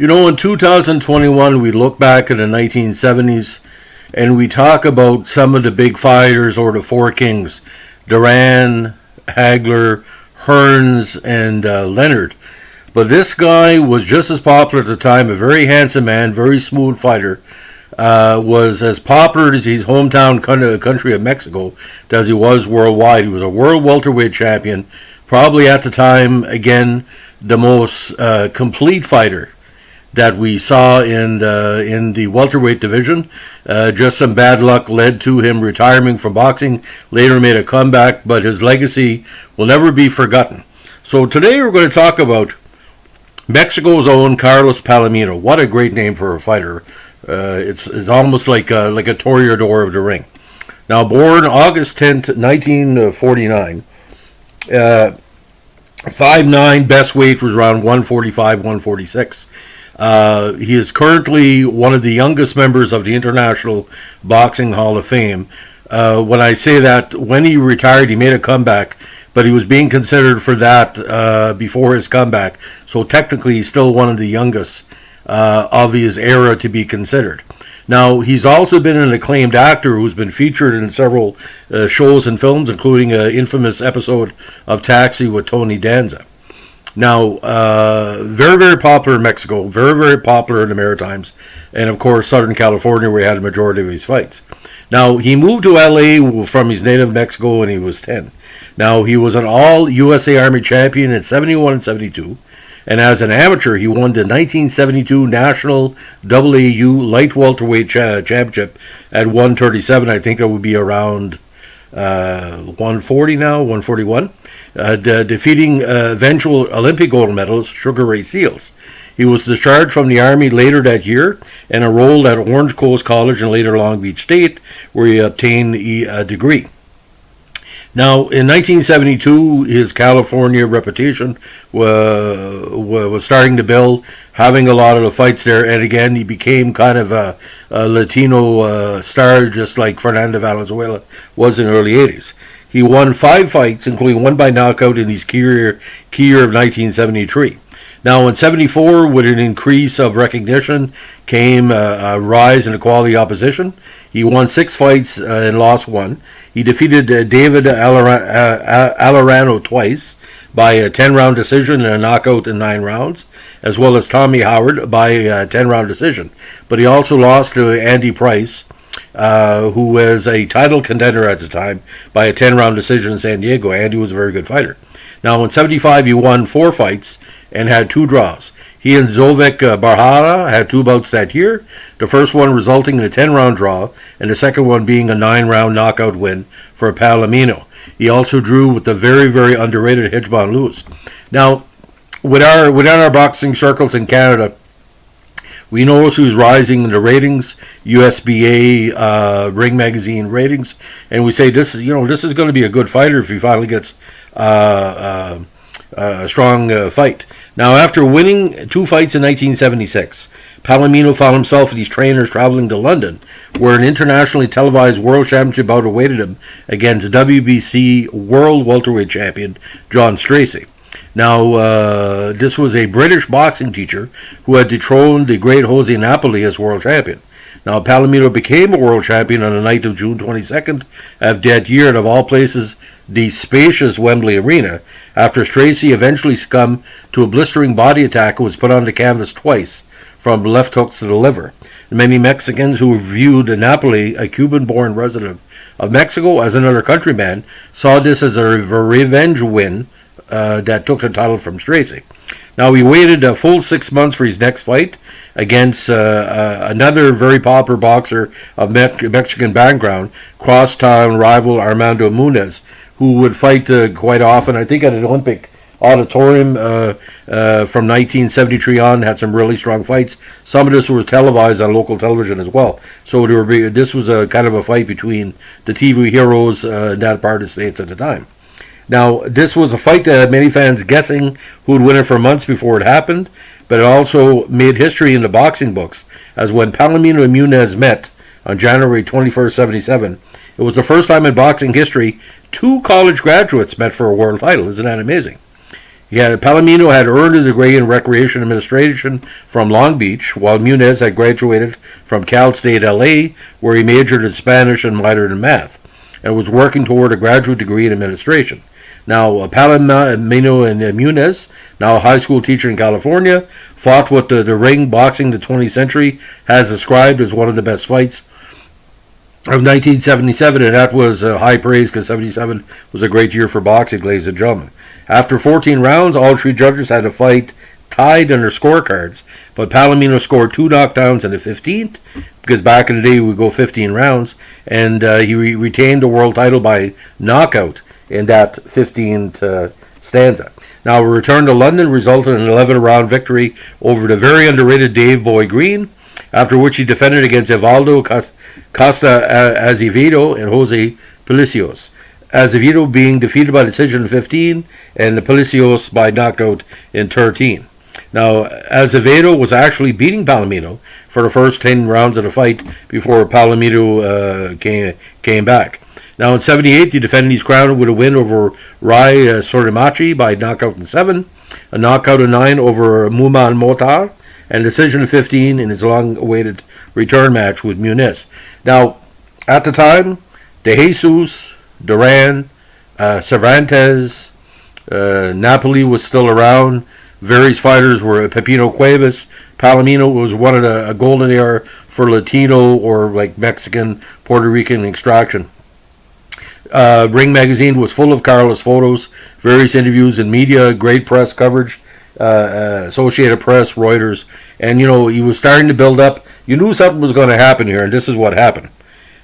In 2021, we look back at the 1970s and we talk about some of the big fighters or the four kings: Duran, Hagler, Hearns, and Leonard. But this guy was just as popular at the time, a very handsome man, very smooth fighter. Was as popular as his hometown country of Mexico as he was worldwide. He was a world welterweight champion, probably at the time, again, the most complete fighter that we saw in the welterweight division. Just some bad luck led to him retiring from boxing. Later made a comeback, but his legacy will never be forgotten. So today we're going to talk about Mexico's own Carlos Palomino. What a great name for a fighter. It's almost like a toreador of the ring. Now, born August 10th, 1949, 5'9", best weight was around 145, 146. He is currently one of the youngest members of the International Boxing Hall of Fame. When I say that, when he retired, he made a comeback, but he was being considered for that before his comeback. So technically, he's still one of the youngest of his era to be considered. Now, he's also been an acclaimed actor who's been featured in several shows and films, including an infamous episode of Taxi with Tony Danza. Now, very, very popular in Mexico, very, very popular in the Maritimes, and of course, Southern California, where he had a majority of his fights. Now, he moved to LA from his native Mexico when he was 10. Now, he was an all-USA Army champion in 71 and 72. And as an amateur, he won the 1972 National AAU Light Welterweight Championship at 137. I think that would be around 140 now, 141, defeating eventual Olympic gold medalist Sugar Ray Seales. He was discharged from the Army later that year and enrolled at Orange Coast College and later Long Beach State, where he obtained a degree. Now, in 1972, his California reputation was starting to build, having a lot of the fights there, and again, he became kind of a Latino star, just like Fernando Valenzuela was in the early 80s. He won 5 fights, including one by knockout in his key year of 1973. Now, in 74, with an increase of recognition, came a rise in the quality opposition. He won 6 fights and lost 1. He defeated David Alarano twice by a 10-round decision and a knockout in 9 rounds, as well as Tommy Howard by a 10-round decision. But he also lost to Andy Price, who was a title contender at the time, by a 10-round decision in San Diego. Andy was a very good fighter. Now, in 75, he won 4 fights and had 2 draws. He and Zovek Barhara had 2 bouts that year, the first one resulting in a 10-round draw, and the second one being a 9-round knockout win for Palomino. He also drew with the very, very underrated Hijban Lewis. Now, within our boxing circles in Canada, we notice who's rising in the ratings, USBA, Ring Magazine ratings, and we say this is going to be a good fighter if he finally gets a strong fight. Now, after winning 2 fights in 1976, Palomino found himself and his trainers traveling to London, where an internationally televised world championship bout awaited him against WBC world welterweight champion John Stracey. Now, this was a British boxing teacher who had dethroned the great Jose Napoli as world champion. Now, Palomino became a world champion on the night of June 22nd of that year, and of all places, the spacious Wembley Arena, after Stracey eventually succumbed to a blistering body attack and was put on the canvas twice, from left hooks to the liver. Many Mexicans who viewed Napoli, a Cuban-born resident of Mexico, as another countryman, saw this as a revenge win that took the title from Stracey. Now, he waited a full 6 months for his next fight against another very popular boxer of Mexican background, crosstown rival Armando Munez, who would fight quite often, I think at an Olympic auditorium from 1973 on, had some really strong fights. Some of this was televised on local television as well. So this was a kind of a fight between the TV heroes in that part of the States at the time. Now, this was a fight that had many fans guessing who would win it for months before it happened, but it also made history in the boxing books, as when Palomino and Munez met on January 21st, 77, it was the first time in boxing history 2 college graduates met for a world title. Isn't that amazing? Palomino had earned a degree in recreation administration from Long Beach, while Muniz had graduated from Cal State LA, where he majored in Spanish and minored in math, and was working toward a graduate degree in administration. Now, Palomino and Muniz, now a high school teacher in California, fought what the ring boxing the 20th century has described as one of the best fights of 1977, and that was high praise because 77 was a great year for boxing, ladies and gentlemen. After 14 rounds, all three judges had a fight tied on their scorecards, but Palomino scored 2 knockdowns in the 15th, because back in the day we would go 15 rounds, and he retained the world title by knockout in that 15th stanza. Now, a return to London resulted in an 11-round victory over the very underrated Dave Boy Green, after which he defended against Evaldo Costa Azevedo and Jose Palacios. Azevedo being defeated by decision in 15 and Palacios by knockout in 13. Now, Azevedo was actually beating Palomino for the first 10 rounds of the fight before Palomino came back. Now, in 78, he defended his crown with a win over Rai Sorimachi by knockout in 7, a knockout in 9 over Muman Motar, and a decision in 15 in his long-awaited return match with Muniz. Now, at the time, De Jesus, Duran, Cervantes, Napoli was still around. Various fighters were Pepino Cuevas. Palomino was one of the golden era for Latino or like Mexican, Puerto Rican extraction. Ring magazine was full of Carlos photos, various interviews in media, great press coverage, Associated Press, Reuters, and he was starting to build up. You knew something was going to happen here, and this is what happened.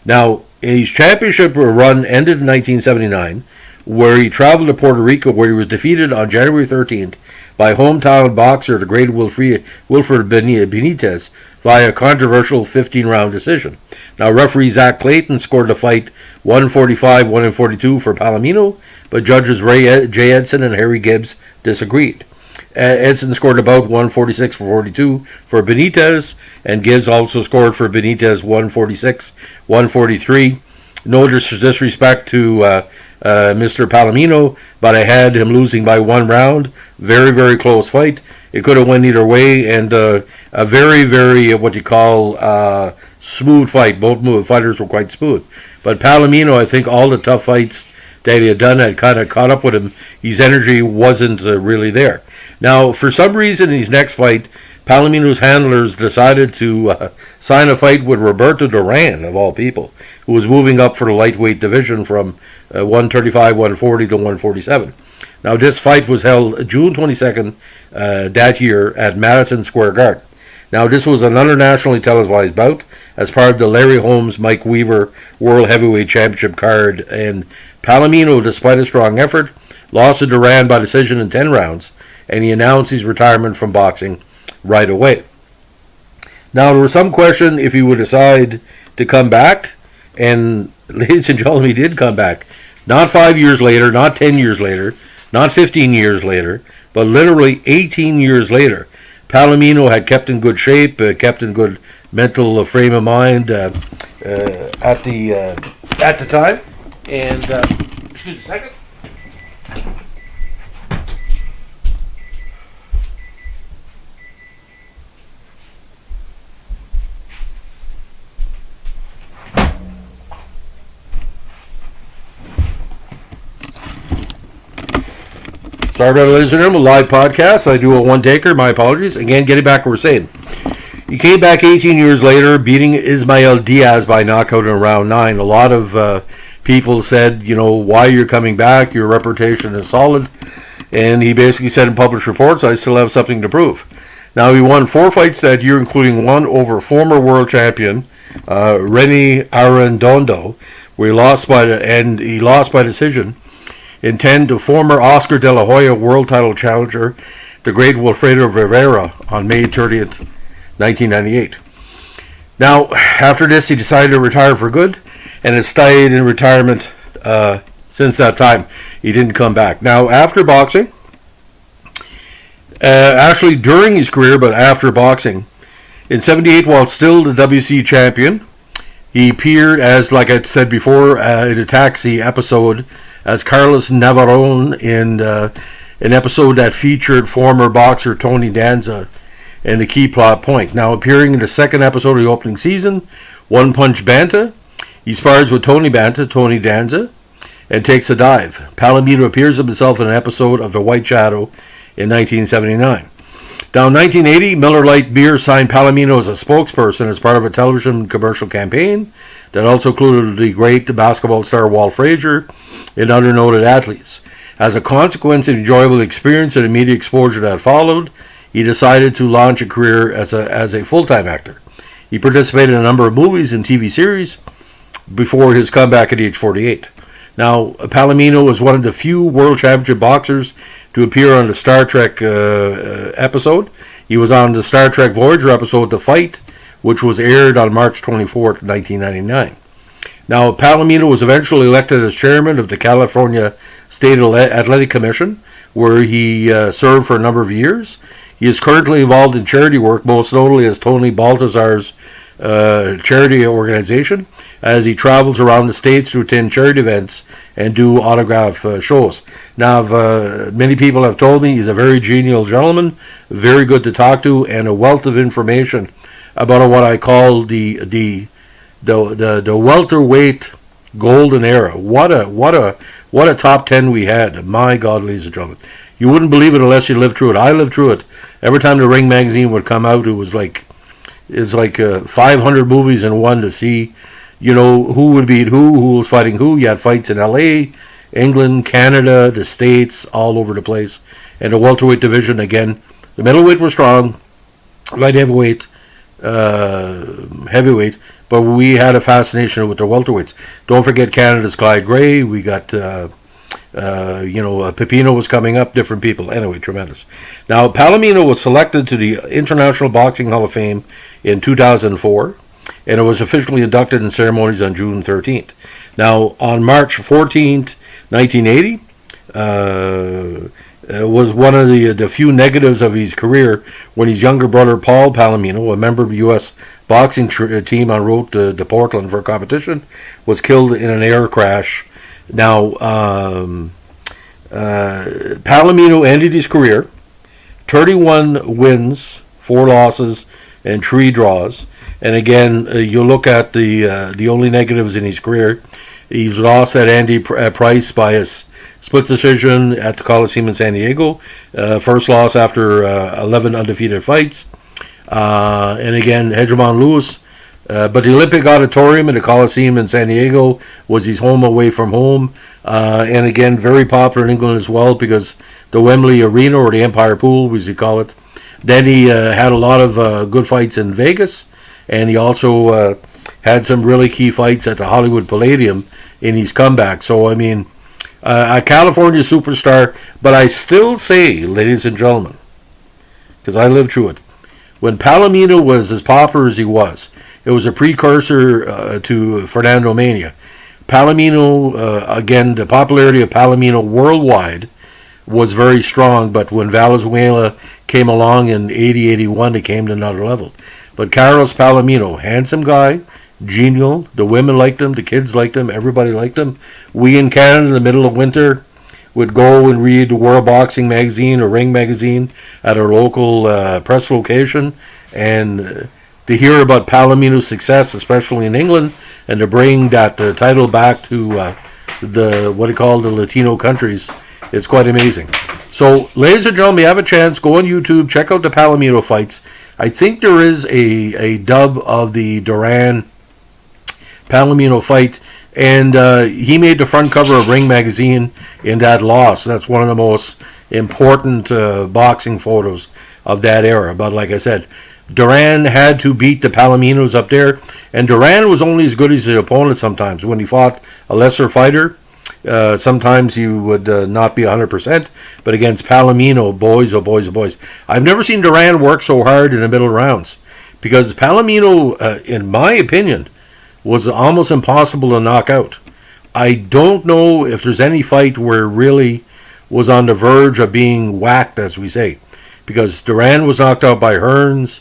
Now, his championship run ended in 1979, where he traveled to Puerto Rico, where he was defeated on January 13th by hometown boxer the great Wilfred Benitez via a controversial 15-round decision. Now, referee Zach Clayton scored the fight 145-142 for Palomino, but judges Jay Edson and Harry Gibbs disagreed. Edson scored about 146-42 for Benitez, and Gibbs also scored for Benitez 146-143. No disrespect to Mr. Palomino, but I had him losing by 1 round. Very, very close fight. It could have went either way, and a very, very, smooth fight. Both fighters were quite smooth. But Palomino, I think all the tough fights that he had done had kind of caught up with him. His energy wasn't really there. Now, for some reason, in his next fight, Palomino's handlers decided to sign a fight with Roberto Duran, of all people, who was moving up for the lightweight division from 135, 140 to 147. Now, this fight was held June 22nd that year at Madison Square Garden. Now, this was an internationally televised bout as part of the Larry Holmes Mike Weaver World Heavyweight Championship card, and Palomino, despite a strong effort, lost to Duran by decision in 10 rounds, and he announced his retirement from boxing right away. Now, there was some question if he would decide to come back, and ladies and gentlemen, he did come back. Not 5 years later, not 10 years later, not 15 years later, but literally 18 years later. Palomino had kept in good shape, kept in good mental frame of mind at the time. And excuse me a second. Sorry about it, ladies and gentlemen, live podcast. I do a one-taker. My apologies. Again, getting back to what we're saying. He came back 18 years later, beating Ismael Diaz by knockout in round 9. A lot of people said, why you're coming back, your reputation is solid. And he basically said in published reports, I still have something to prove. Now, he won 4 fights that year, including one over former world champion Reni Arredondo, where he lost by decision. In 10 to former Oscar De La Hoya world title challenger, the great Wilfredo Rivera, on May 30th, 1998. Now, after this, he decided to retire for good, and has stayed in retirement since that time. He didn't come back. Now, after boxing, actually during his career, but after boxing, in 78, while still the WC champion, he appeared as, like I said before, in a taxi episode as Carlos Navarone in an episode that featured former boxer Tony Danza and the key plot point. Now appearing in the second episode of the opening season, One Punch Banta, he spars with Tony Danza, and takes a dive. Palomino appears himself in an episode of The White Shadow in 1979. Now in 1980, Miller Lite Beer signed Palomino as a spokesperson as part of a television commercial campaign that also included the great basketball star Walt Frazier and other noted athletes. As a consequence of the enjoyable experience and the media exposure that followed, he decided to launch a career as a full-time actor. He participated in a number of movies and TV series before his comeback at age 48. Now, Palomino was one of the few World Championship boxers to appear on the Star Trek episode. He was on the Star Trek Voyager episode The Fight, which was aired on March 24th, 1999. Now, Palomino was eventually elected as chairman of the California State Athletic Commission, where he served for a number of years. He is currently involved in charity work, most notably as Tony Baltazar's charity organization, as he travels around the states to attend charity events and do autograph shows. Now, many people have told me he's a very genial gentleman, very good to talk to, and a wealth of information about what I call the welterweight golden era. What a top 10 we had. My God, ladies and gentlemen. You wouldn't believe it unless you lived through it. I lived through it. Every time the Ring magazine would come out, it was like 500 movies in one to see, who would beat who was fighting who. You had fights in LA, England, Canada, the States, all over the place. And the welterweight division, again, the middleweight was strong, light heavyweight, but we had a fascination with the welterweights. Don't forget Canada's Clyde Gray. We got, Pepino was coming up, different people. Anyway, tremendous. Now, Palomino was selected to the International Boxing Hall of Fame in 2004, and it was officially inducted in ceremonies on June 13th. Now, on March 14th, 1980, was one of the few negatives of his career when his younger brother Paul Palomino, a member of the U.S. boxing team en route to Portland for a competition, was killed in an air crash. Now, Palomino ended his career 31 wins, 4 losses, and 3 draws. And again, you look at the only negatives in his career. He's lost at Andy Price by a split decision at the Coliseum in San Diego. First loss after 11 undefeated fights. And again, Hegemon Lewis. But the Olympic Auditorium in the Coliseum in San Diego was his home away from home. And again, very popular in England as well because the Wembley Arena, or the Empire Pool, as you call it. Then he had a lot of good fights in Vegas. And he also had some really key fights at the Hollywood Palladium in his comeback. So, I mean, a California superstar. But I still say, ladies and gentlemen, because I lived through it, when Palomino was as popular as he was, it was a precursor to Fernando Mania. Palomino, again, the popularity of Palomino worldwide was very strong, but when Valenzuela came along in 80-81, it came to another level. But Carlos Palomino, handsome guy, genial, the women liked him, the kids liked him, everybody liked him. We in Canada, in the middle of winter, would go and read the World Boxing Magazine or Ring Magazine at our local press location, and to hear about Palomino's success, especially in England, and to bring that title back to the Latino countries, it's quite amazing. So, ladies and gentlemen, you have a chance, go on YouTube, check out the Palomino fights. I think there is a dub of the Duran Palomino fight, and he made the front cover of Ring Magazine in that loss. That's one of the most important boxing photos of that era. But like I said, Duran had to beat the Palominos up there, and Duran was only as good as his opponent sometimes. When he fought a lesser fighter, sometimes he would not be 100%, but against Palomino, boys, oh boys, oh boys. I've never seen Duran work so hard in the middle rounds, because Palomino, in my opinion, was almost impossible to knock out. I don't know if there's any fight where it really was on the verge of being whacked, as we say, because Duran was knocked out by Hearns.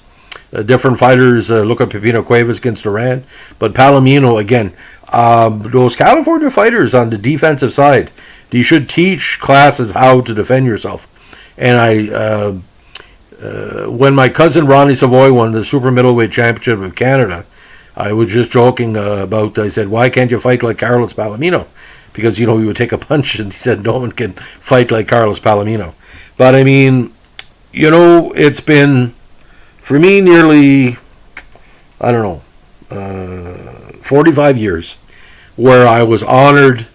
Different fighters, look at Pepino Cuevas against Duran, but Palomino, again, those California fighters on the defensive side, You should teach classes how to defend yourself. And when my cousin Ronnie Savoy won the super middleweight championship of Canada, I was just joking about, I said, why can't you fight like Carlos Palomino? Because, he would take a punch, and he said no one can fight like Carlos Palomino. But, I mean, it's been, for me, nearly, 45 years where I was honored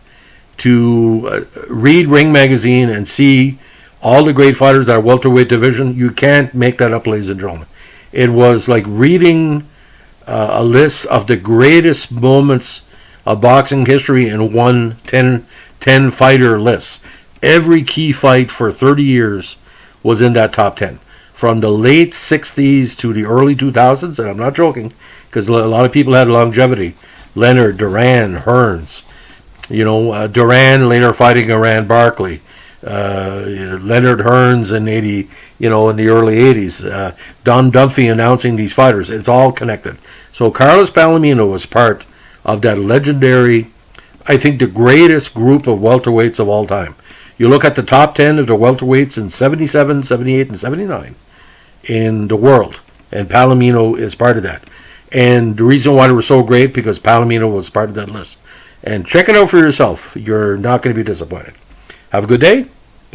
to read Ring Magazine and see all the great fighters at our welterweight division. You can't make that up, ladies and gentlemen. It was like reading a list of the greatest moments of boxing history in one 10 fighter list. Every key fight for 30 years was in that top 10. From the late 60s to the early 2000s, and I'm not joking, because a lot of people had longevity. Leonard, Duran, Hearns. Duran later fighting Iran Barkley. Leonard Hearns in in the early 80s. Don Dumphy announcing these fighters. It's all connected. So Carlos Palomino was part of that legendary, I think the greatest group of welterweights of all time. You look at the top 10 of the welterweights in 77, 78, and 79 in the world, and Palomino is part of that. And the reason why they were so great, because Palomino was part of that list. And check it out for yourself. You're not going to be disappointed. Have a good day.